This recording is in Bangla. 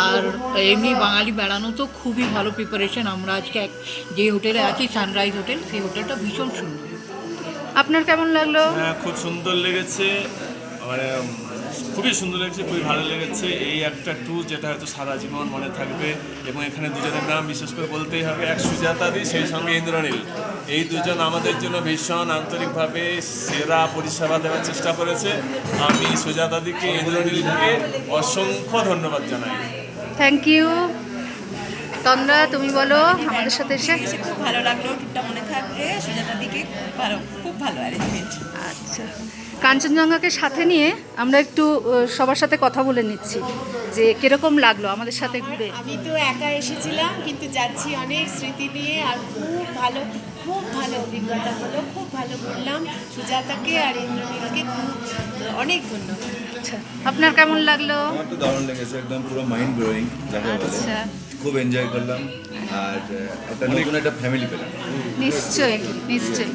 আর এমনি বাঙালি বেড়ানো তো খুবই ভালো প্রিপারেশন। আমরা আজকে যে হোটেলে আছি সানরাইজ হোটেল, সেই হোটেলটা ভীষণ সুন্দর। আপনার কেমন লাগলো? হ্যাঁ, খুব সুন্দর লেগেছে, মানে খুবই সুন্দর লেগেছে, খুবই ভালো লেগেছে। এই একটা ট্যুর যেটা হয়তো সারা জীবন মনে থাকবে। এবং এখানে দুজনের নাম বিশেষ করে বলতেই হবে, এক সুজাতাদি, সেই সঙ্গে ইন্দ্রনীল। এই দুজন আমাদের জন্য ভীষণ আন্তরিকভাবে সেরা পরিষেবা দেওয়ার চেষ্টা করেছে। আমি সুজাতাদিকে, ইন্দ্রনীলকে অসংখ্য ধন্যবাদ জানাই। Thank you. তন্দ্রা, তুমি বলো আমাদের সাথে এসে। খুব ভালো লাগলো, টুকটা মনে থাকবে। সুজাতা দিকে ভালো, খুব ভালো অ্যারেঞ্জমেন্ট। আচ্ছা, কাঞ্চনজঙ্ঘাকে সাথে নিয়ে আমরা একটু সবার সাথে কথা বলে নিচ্ছি যে কিরকম লাগলো আমাদের সাথে ঘুরে। আমি তো একা এসেছিলাম, কিন্তু যাচ্ছি অনেক স্মৃতি নিয়ে, আর খুব ভালো অভিজ্ঞতা হলো। খুব ভালো ঘুরলাম। সুজাতাকে আর ইন্দ্রনীলকে অনেক ধন্যবাদ। আচ্ছা, আপনার কেমন লাগলো? আমার তো দারুণ লেগেছে, একদম পুরো মাইন্ড ব্লোয়িং যাকে বলে। আচ্ছা, খুব এনজয় করলাম, আর একটা নতুন একটা ফ্যামিলি পেলাম। নিশ্চয়ই নিশ্চয়ই।